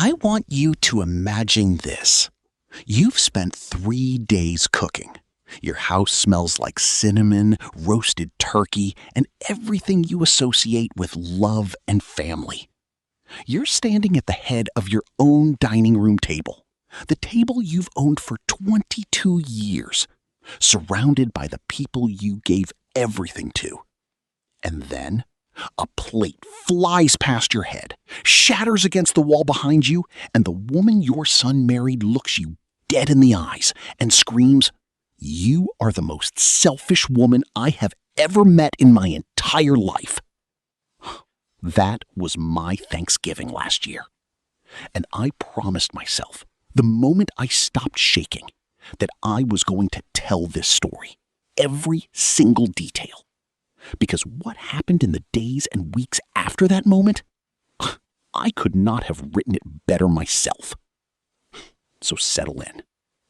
I want you to imagine this. You've spent 3 days cooking. Your house smells like cinnamon, roasted turkey, and everything you associate with love and family. You're standing at the head of your own dining room table, the table you've owned for 22 years, surrounded by the people you gave everything to. And then a plate flies past your head, shatters against the wall behind you, and the woman your son married looks you dead in the eyes and screams, "You are the most selfish woman I have ever met in my entire life." That was my Thanksgiving last year. And I promised myself, the moment I stopped shaking, that I was going to tell this story, every single detail. Because what happened in the days and weeks after that moment, I could not have written it better myself. So settle in,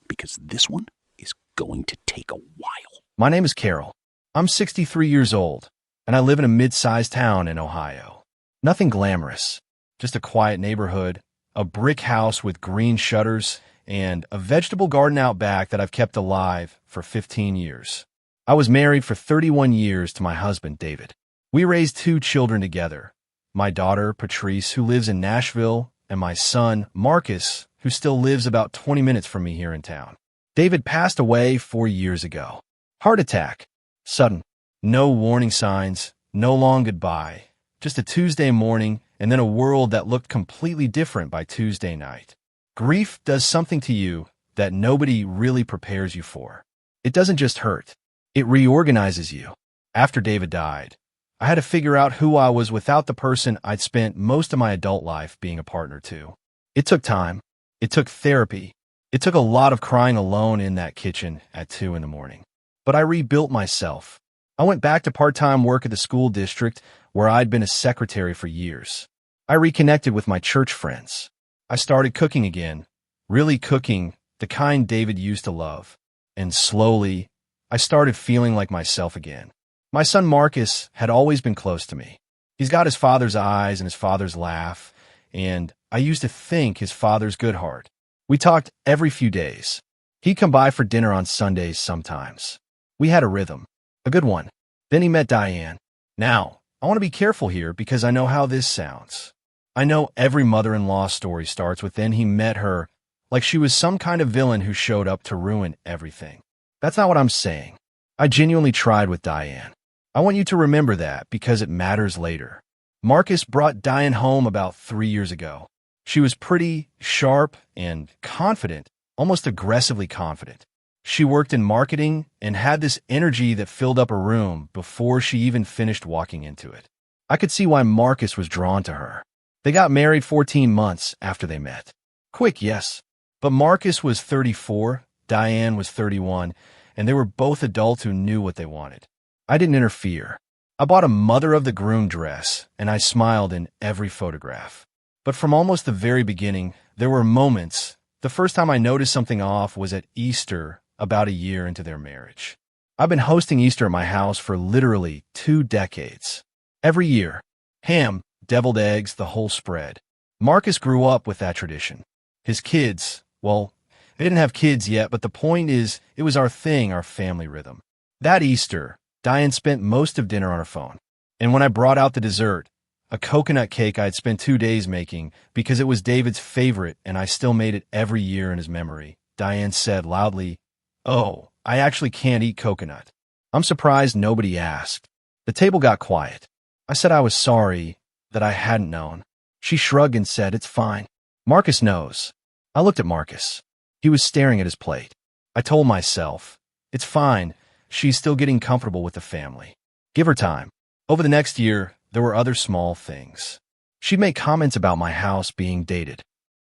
because this one is going to take a while. My name is Carol. I'm 63 years old, and I live in a mid-sized town in Ohio. Nothing glamorous, just a quiet neighborhood, a brick house with green shutters, and a vegetable garden out back that I've kept alive for 15 years. I was married for 31 years to my husband, David. We raised 2 children together, my daughter, Patrice, who lives in Nashville, and my son, Marcus, who still lives about 20 minutes from me here in town. David passed away 4 years ago. Heart attack. Sudden. No warning signs, no long goodbye. Just a Tuesday morning, and then a world that looked completely different by Tuesday night. Grief does something to you that nobody really prepares you for. It doesn't just hurt. It reorganizes you. After David died, I had to figure out who I was without the person I'd spent most of my adult life being a partner to. It took time. It took therapy. It took a lot of crying alone in that kitchen at 2 in the morning. But I rebuilt myself. I went back to part-time work at the school district where I'd been a secretary for years. I reconnected with my church friends. I started cooking again, really cooking, the kind David used to love. And slowly, I started feeling like myself again. My son Marcus had always been close to me. He's got his father's eyes and his father's laugh, and I used to think his father's good heart. We talked every few days. He'd come by for dinner on Sundays sometimes. We had a rhythm, a good one. Then he met Diane. Now, I want to be careful here because I know how this sounds. I know every mother-in-law story starts with then he met her, like she was some kind of villain who showed up to ruin everything. That's not what I'm saying. I genuinely tried with Diane. I want you to remember that because it matters later. Marcus brought Diane home about 3 years ago. She was pretty, sharp, and confident, almost aggressively confident. She worked in marketing and had this energy that filled up a room before she even finished walking into it. I could see why Marcus was drawn to her. They got married 14 months after they met. Quick, yes. But Marcus was 34, Diane was 31, and they were both adults who knew what they wanted. I didn't interfere. I bought a mother-of-the-groom dress, and I smiled in every photograph. But from almost the very beginning, there were moments. The first time I noticed something off was at Easter, about a year into their marriage. I've been hosting Easter at my house for literally 2 decades. Every year. Ham, deviled eggs, the whole spread. Marcus grew up with that tradition. His kids, well, they didn't have kids yet, but the point is, it was our thing, our family rhythm. That Easter, Diane spent most of dinner on her phone. And when I brought out the dessert, a coconut cake I had spent 2 days making because it was David's favorite and I still made it every year in his memory, Diane said loudly, "Oh, I actually can't eat coconut." I'm surprised nobody asked. The table got quiet. I said I was sorry, that I hadn't known. She shrugged and said, "It's fine. Marcus knows." I looked at Marcus. He was staring at his plate. I told myself, it's fine. She's still getting comfortable with the family. Give her time. Over the next year, there were other small things. She'd make comments about my house being dated.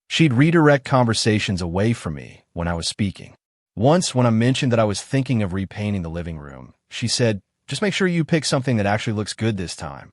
She'd redirect conversations away from me when I was speaking. Once, when I mentioned that I was thinking of repainting the living room, she said, "Just make sure you pick something that actually looks good this time."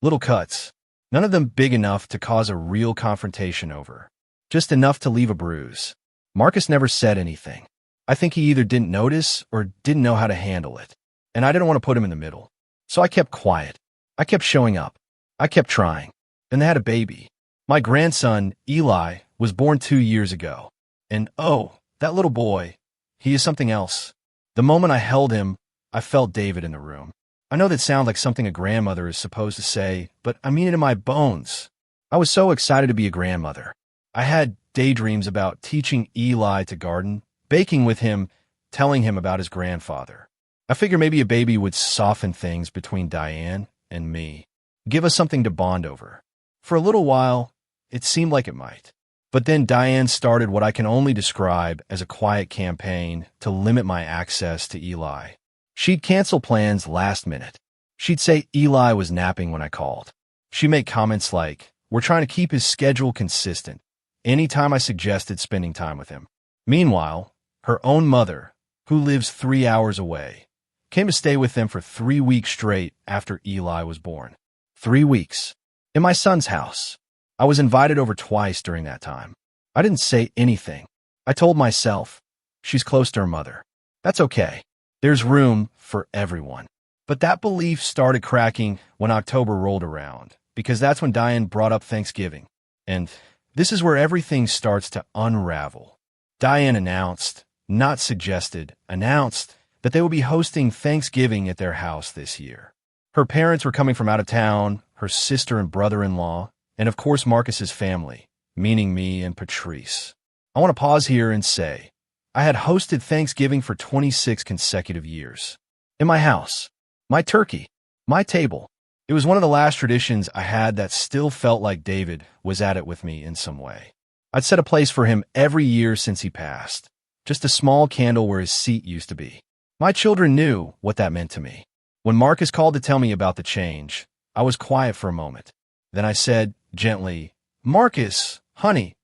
Little cuts. None of them big enough to cause a real confrontation over. Just enough to leave a bruise. Marcus never said anything. I think he either didn't notice or didn't know how to handle it. And I didn't want to put him in the middle. So I kept quiet. I kept showing up. I kept trying. Then they had a baby. My grandson, Eli, was born 2 years ago. And oh, that little boy, he is something else. The moment I held him, I felt David in the room. I know that sounds like something a grandmother is supposed to say, but I mean it in my bones. I was so excited to be a grandmother. I had daydreams about teaching Eli to garden, baking with him, telling him about his grandfather. I figured maybe a baby would soften things between Diane and me, give us something to bond over. For a little while, it seemed like it might. But then Diane started what I can only describe as a quiet campaign to limit my access to Eli. She'd cancel plans last minute. She'd say Eli was napping when I called. She'd make comments like, "We're trying to keep his schedule consistent," anytime I suggested spending time with him. Meanwhile, her own mother, who lives 3 hours away, came to stay with them for 3 weeks straight after Eli was born. 3 weeks. In my son's house. I was invited over twice during that time. I didn't say anything. I told myself, she's close to her mother. That's okay. There's room for everyone. But that belief started cracking when October rolled around, because that's when Diane brought up Thanksgiving. And this is where everything starts to unravel. Diane announced, not suggested, announced that they would be hosting Thanksgiving at their house this year. Her parents were coming from out of town, her sister and brother-in-law, and of course Marcus's family, meaning me and Patrice. I want to pause here and say, I had hosted Thanksgiving for 26 consecutive years. In my house, my turkey, my table. It was one of the last traditions I had that still felt like David was at it with me in some way. I'd set a place for him every year since he passed, just a small candle where his seat used to be. My children knew what that meant to me. When Marcus called to tell me about the change, I was quiet for a moment. Then I said, gently, "Marcus, honey,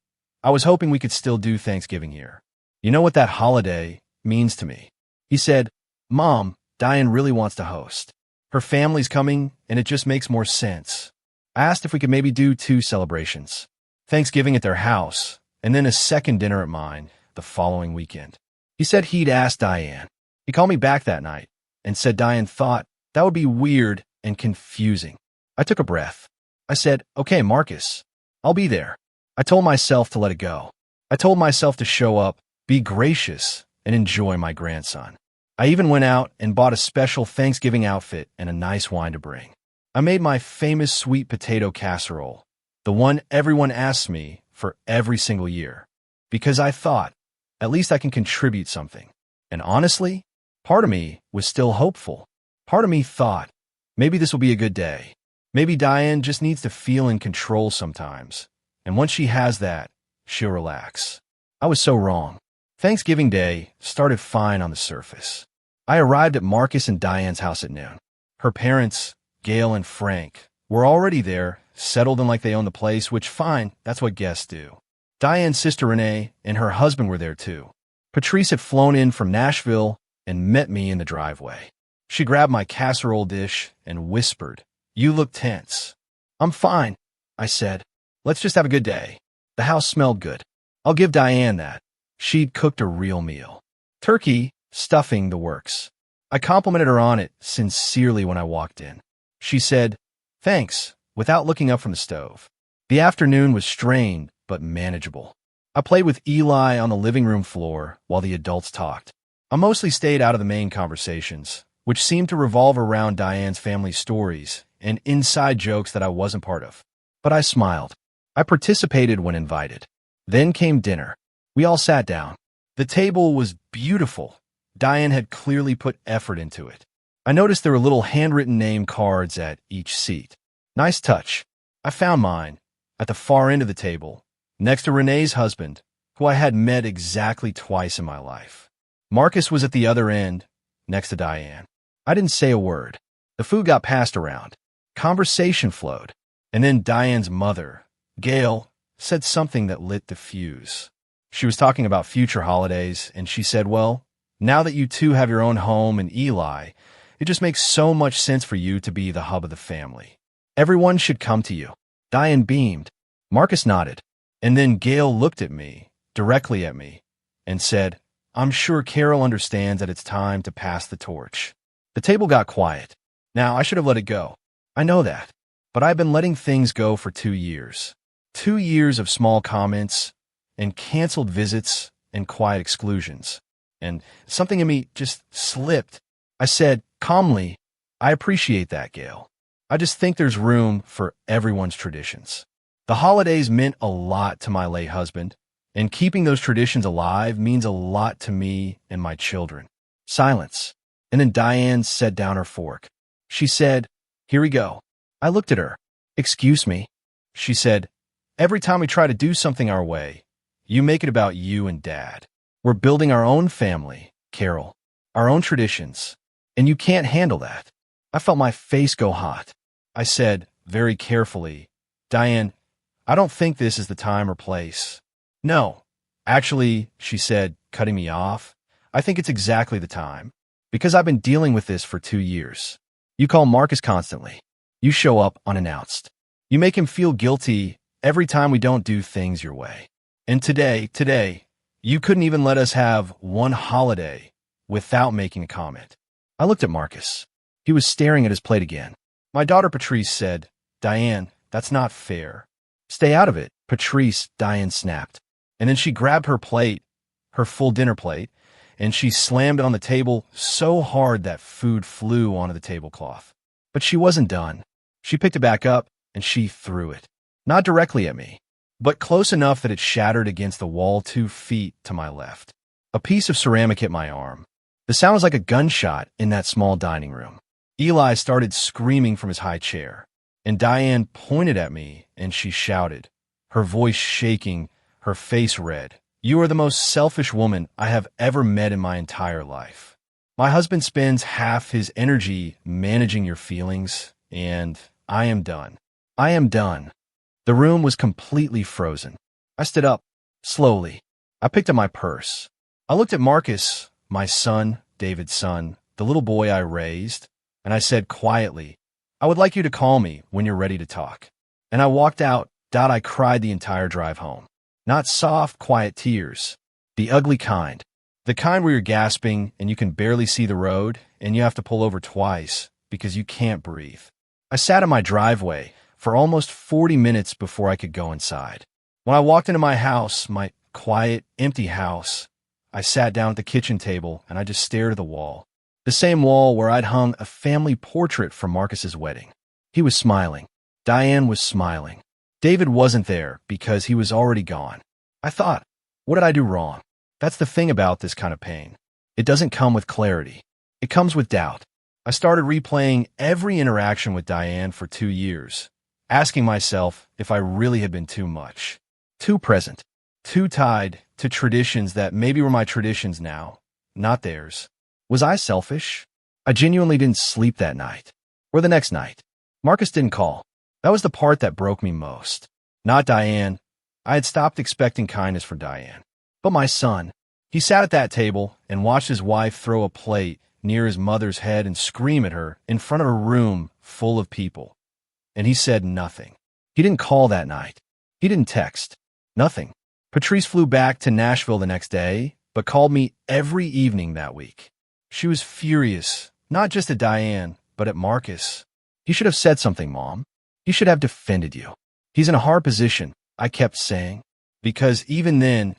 I was hoping we could still do Thanksgiving here. You know what that holiday means to me." He said, "Mom, Diane really wants to host. Her family's coming, and it just makes more sense." I asked if we could maybe do 2 celebrations. Thanksgiving at their house, and then a second dinner at mine the following weekend. He said he'd asked Diane. He called me back that night and said Diane thought that would be weird and confusing. I took a breath. I said, "Okay, Marcus, I'll be there." I told myself to let it go. I told myself to show up, be gracious, and enjoy my grandson. I even went out and bought a special Thanksgiving outfit and a nice wine to bring. I made my famous sweet potato casserole, the one everyone asks me for every single year, because I thought, at least I can contribute something. And honestly, part of me was still hopeful. Part of me thought, maybe this will be a good day. Maybe Diane just needs to feel in control sometimes, and once she has that, she'll relax. I was so wrong. Thanksgiving Day started fine on the surface. I arrived at Marcus and Diane's house at noon. Her parents, Gail and Frank, were already there, settled in like they owned the place, which fine, that's what guests do. Diane's sister Renee and her husband were there too. Patrice had flown in from Nashville and met me in the driveway. She grabbed my casserole dish and whispered, "You look tense." "I'm fine," I said. "Let's just have a good day." The house smelled good. I'll give Diane that. She'd cooked a real meal. Turkey, stuffing, the works. I complimented her on it sincerely when I walked in. She said, "Thanks," without looking up from the stove. The afternoon was strained but manageable. I played with Eli on the living room floor while the adults talked. I mostly stayed out of the main conversations, which seemed to revolve around Diane's family stories and inside jokes that I wasn't part of. But I smiled. I participated when invited. Then came dinner. We all sat down. The table was beautiful. Diane had clearly put effort into it. I noticed there were little handwritten name cards at each seat. Nice touch. I found mine, at the far end of the table, next to Renee's husband, who I had met exactly twice in my life. Marcus was at the other end, next to Diane. I didn't say a word. The food got passed around. Conversation flowed. And then Diane's mother, Gail, said something that lit the fuse. She was talking about future holidays, and she said, "Well, now that you two have your own home and Eli, it just makes so much sense for you to be the hub of the family. Everyone should come to you." Diane beamed. Marcus nodded. And then Gail looked at me, directly at me, and said, "I'm sure Carol understands that it's time to pass the torch." The table got quiet. Now, I should have let it go. I know that. But I've been letting things go for 2 years. 2 years of small comments and canceled visits and quiet exclusions. And something in me just slipped. I said calmly, I appreciate that, Gail. I just think there's room for everyone's traditions. The holidays meant a lot to my late husband, and keeping those traditions alive means a lot to me and my children. Silence. And then Diane set down her fork. She said, "Here we go." I looked at her. "Excuse me." She said, "Every time we try to do something our way, you make it about you and Dad. We're building our own family, Carol, our own traditions, and you can't handle that." I felt my face go hot. I said, very carefully, "Diane, I don't think this is the time or place." "No, actually," she said, cutting me off, "I think it's exactly the time. Because I've been dealing with this for 2 years. You call Marcus constantly. You show up unannounced. You make him feel guilty every time we don't do things your way. And today, you couldn't even let us have one holiday without making a comment." I looked at Marcus. He was staring at his plate again. My daughter Patrice said, "Diane, that's not fair." "Stay out of it, Patrice," Diane snapped. And then she grabbed her plate, her full dinner plate, and she slammed it on the table so hard that food flew onto the tablecloth. But she wasn't done. She picked it back up and she threw it. Not directly at me, but close enough that it shattered against the wall 2 feet to my left. A piece of ceramic hit my arm. The sound was like a gunshot in that small dining room. Eli started screaming from his high chair, and Diane pointed at me and she shouted, her voice shaking, her face red, "You are the most selfish woman I have ever met in my entire life. My husband spends half his energy managing your feelings, and I am done. I am done." The room was completely frozen. I stood up, slowly. I picked up my purse. I looked at Marcus, my son, David's son, the little boy I raised, and I said quietly, "I would like you to call me when you're ready to talk." And I walked out. I cried the entire drive home. Not soft, quiet tears. The ugly kind. The kind where you're gasping and you can barely see the road and you have to pull over twice because you can't breathe. I sat in my driveway for almost 40 minutes before I could go inside. When I walked into my house, my quiet, empty house, I sat down at the kitchen table and I just stared at the wall. The same wall where I'd hung a family portrait from Marcus's wedding. He was smiling. Diane was smiling. David wasn't there because he was already gone. I thought, what did I do wrong? That's the thing about this kind of pain. It doesn't come with clarity. It comes with doubt. I started replaying every interaction with Diane for 2 years, asking myself if I really had been too much, too present, too tied to traditions that maybe were my traditions now, not theirs. Was I selfish? I genuinely didn't sleep that night, or the next night. Marcus didn't call. That was the part that broke me most. Not Diane. I had stopped expecting kindness from Diane. But my son. He sat at that table and watched his wife throw a plate near his mother's head and scream at her in front of a room full of people. And he said nothing. He didn't call that night. He didn't text. Nothing. Patrice flew back to Nashville the next day, but called me every evening that week. She was furious, not just at Diane, but at Marcus. "You should have said something, Mom. He should have defended you. He's in a hard position," I kept saying, because even then,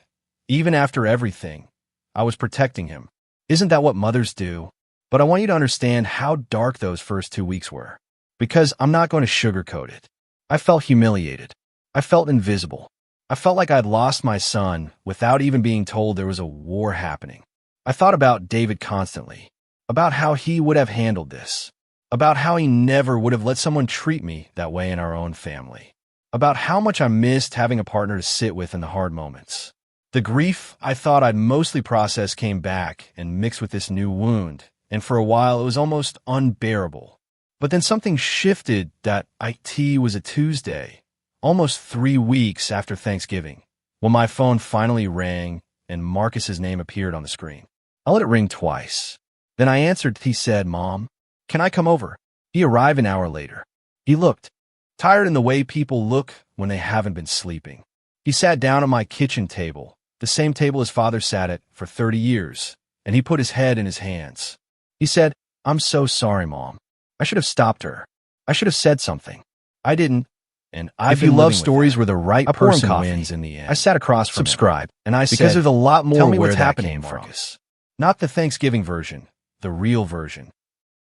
even after everything, I was protecting him. Isn't that what mothers do? But I want you to understand how dark those first 2 weeks were, because I'm not going to sugarcoat it. I felt humiliated. I felt invisible. I felt like I'd lost my son without even being told there was a war happening. I thought about David constantly, about how he would have handled this, about how he never would have let someone treat me that way in our own family, about how much I missed having a partner to sit with in the hard moments. The grief I thought I'd mostly processed came back and mixed with this new wound, and for a while it was almost unbearable. But then something shifted. That IT was a Tuesday, almost 3 weeks after Thanksgiving, when my phone finally rang and Marcus's name appeared on the screen. I let it ring twice. Then I answered. He said, "Mom, can I come over?" He arrived an hour later. He looked tired in the way people look when they haven't been sleeping. He sat down at my kitchen table, the same table his father sat at for 30 years, and he put his head in his hands. He said, "I'm so sorry, Mom. I should have stopped her. I should have said something. I didn't." And if you love stories where the right person wins in the end, I sat across from subscribe, and I said, because there's a lot more. Tell me what's happening, Marcus. Not the Thanksgiving version, the real version.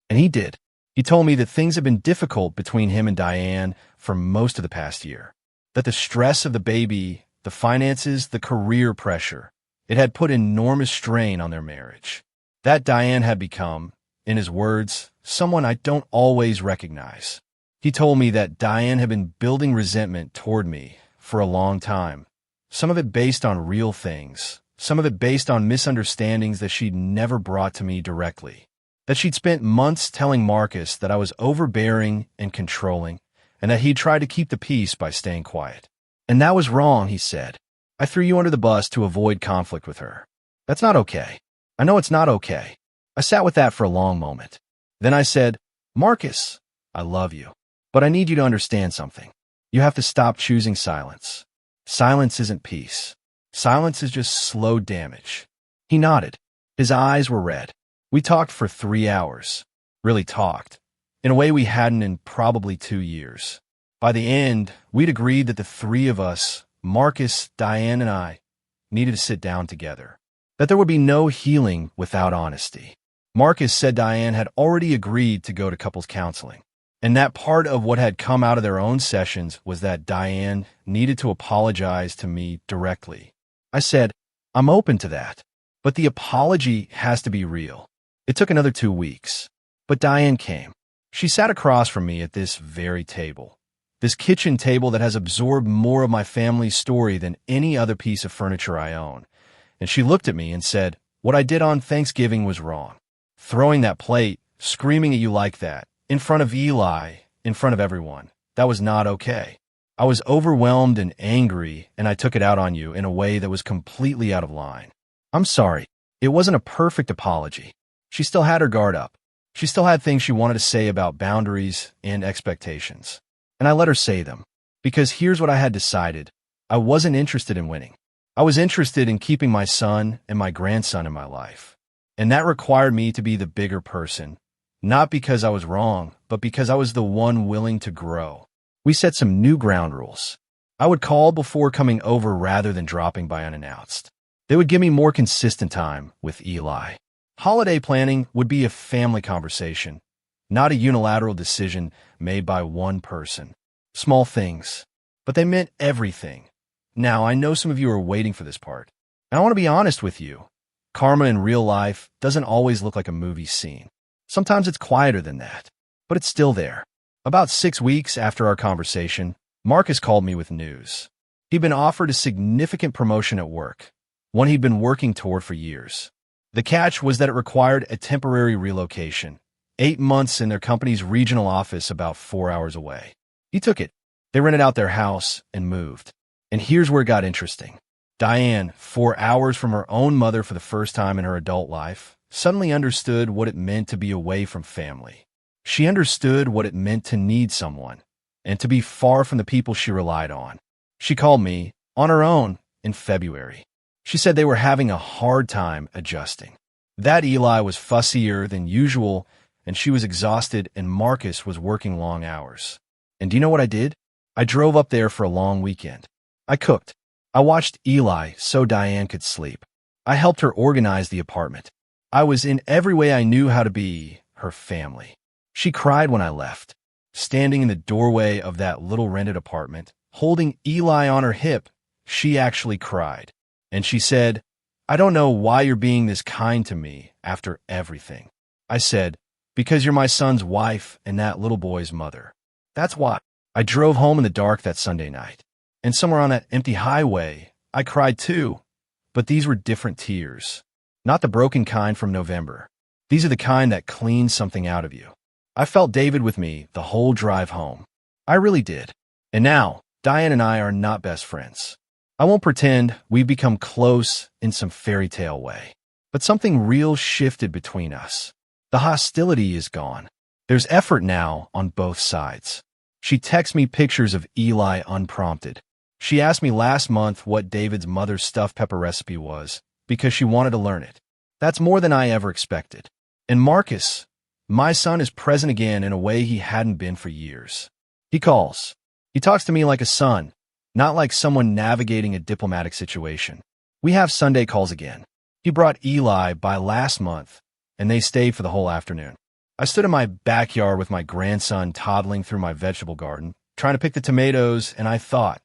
And he did. He told me that things have been difficult between him and Diane for most of the past year. That the stress of the baby, the finances, the career pressure, it had put enormous strain on their marriage. That Diane had become, in his words, someone I don't always recognize. He told me that Diane had been building resentment toward me for a long time, some of it based on real things, some of it based on misunderstandings that she'd never brought to me directly. That she'd spent months telling Marcus that I was overbearing and controlling, and that he'd tried to keep the peace by staying quiet. And that was wrong, he said. I threw you under the bus to avoid conflict with her. That's not okay. I know it's not okay. I sat with that for a long moment. Then I said, Marcus, I love you. But I need you to understand something. You have to stop choosing silence. Silence isn't peace. Silence is just slow damage. He nodded. His eyes were red. We talked for 3 hours. Really talked. In a way we hadn't in probably 2 years. By the end, we'd agreed that the three of us, Marcus, Diane, and I, needed to sit down together. That there would be no healing without honesty. Marcus said Diane had already agreed to go to couples counseling. And that part of what had come out of their own sessions was that Diane needed to apologize to me directly. I said, I'm open to that, but the apology has to be real. It took another 2 weeks, but Diane came. She sat across from me at this very table, this kitchen table that has absorbed more of my family's story than any other piece of furniture I own. And she looked at me and said, what I did on Thanksgiving was wrong. Throwing that plate, screaming at you like that, in front of Eli, in front of everyone. That was not okay. I was overwhelmed and angry, and I took it out on you in a way that was completely out of line. I'm sorry. It wasn't a perfect apology. She still had her guard up. She still had things she wanted to say about boundaries and expectations. And I let her say them. Because here's what I had decided. I wasn't interested in winning. I was interested in keeping my son and my grandson in my life. And that required me to be the bigger person. Not because I was wrong, but because I was the one willing to grow. We set some new ground rules. I would call before coming over rather than dropping by unannounced. They would give me more consistent time with Eli. Holiday planning would be a family conversation, not a unilateral decision made by one person. Small things, but they meant everything. Now, I know some of you are waiting for this part. And I want to be honest with you. Karma in real life doesn't always look like a movie scene. Sometimes it's quieter than that, but it's still there. About 6 weeks after our conversation, Marcus called me with news. He'd been offered a significant promotion at work, one he'd been working toward for years. The catch was that it required a temporary relocation, 8 months in their company's regional office about 4 hours away. He took it. They rented out their house and moved. And here's where it got interesting. Diane, 4 hours from her own mother for the first time in her adult life, suddenly understood what it meant to be away from family. She understood what it meant to need someone and to be far from the people she relied on. She called me, on her own, in February. She said they were having a hard time adjusting. That Eli was fussier than usual, and she was exhausted, and Marcus was working long hours. And do you know what I did? I drove up there for a long weekend. I cooked. I watched Eli so Diane could sleep. I helped her organize the apartment. I was in every way I knew how to be her family. She cried when I left. Standing in the doorway of that little rented apartment, holding Eli on her hip, she actually cried. And she said, I don't know why you're being this kind to me after everything. I said, because you're my son's wife and that little boy's mother. That's why. I drove home in the dark that Sunday night. And somewhere on that empty highway, I cried too. But these were different tears. Not the broken kind from November. These are the kind that clean something out of you. I felt David with me the whole drive home. I really did. And now, Diane and I are not best friends. I won't pretend we've become close in some fairy tale way. But something real shifted between us. The hostility is gone. There's effort now on both sides. She texts me pictures of Eli unprompted. She asked me last month what David's mother's stuffed pepper recipe was, because she wanted to learn it. That's more than I ever expected. And Marcus, my son, is present again in a way he hadn't been for years. He calls. He talks to me like a son, not like someone navigating a diplomatic situation. We have Sunday calls again. He brought Eli by last month, and they stayed for the whole afternoon. I stood in my backyard with my grandson toddling through my vegetable garden, trying to pick the tomatoes, and I thought,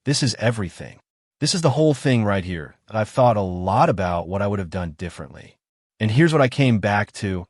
this is everything. This is the whole thing right here, that I've thought a lot about what I would have done differently. And here's what I came back to.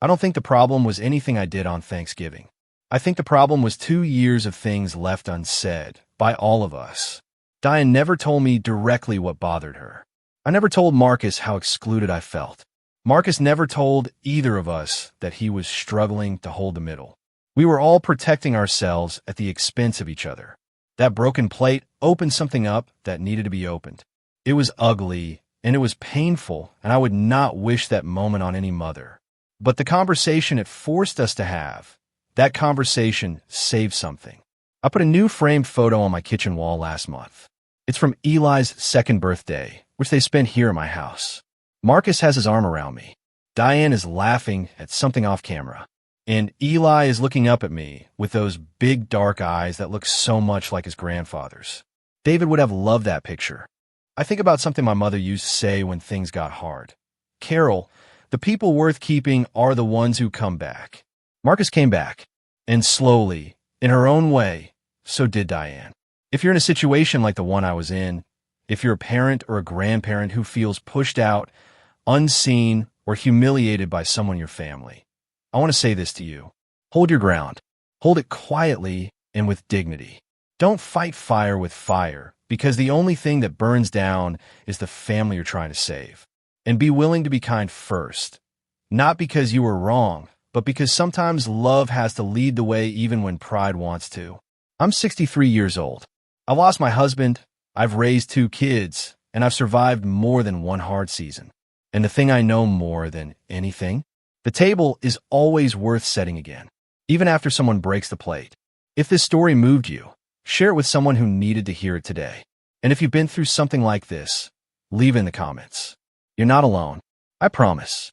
I don't think the problem was anything I did on Thanksgiving. I think the problem was 2 years of things left unsaid by all of us. Diane never told me directly what bothered her. I never told Marcus how excluded I felt. Marcus never told either of us that he was struggling to hold the middle. We were all protecting ourselves at the expense of each other. That broken plate opened something up that needed to be opened. It was ugly, and it was painful, and I would not wish that moment on any mother. But the conversation it forced us to have, that conversation saved something. I put a new framed photo on my kitchen wall last month. It's from Eli's second birthday, which they spent here at my house. Marcus has his arm around me. Diane is laughing at something off camera. And Eli is looking up at me with those big dark eyes that look so much like his grandfather's. David would have loved that picture. I think about something my mother used to say when things got hard. Carol, the people worth keeping are the ones who come back. Marcus came back. And slowly, in her own way, so did Diane. If you're in a situation like the one I was in, if you're a parent or a grandparent who feels pushed out, unseen, or humiliated by someone in your family, I want to say this to you. Hold your ground. Hold it quietly and with dignity. Don't fight fire with fire, because the only thing that burns down is the family you're trying to save. And be willing to be kind first. Not because you were wrong, but because sometimes love has to lead the way even when pride wants to. I'm 63 years old. I lost my husband, I've raised 2 kids, and I've survived more than one hard season. And the thing I know more than anything, the table is always worth setting again, even after someone breaks the plate. If this story moved you, share it with someone who needed to hear it today. And if you've been through something like this, leave in the comments. You're not alone. I promise.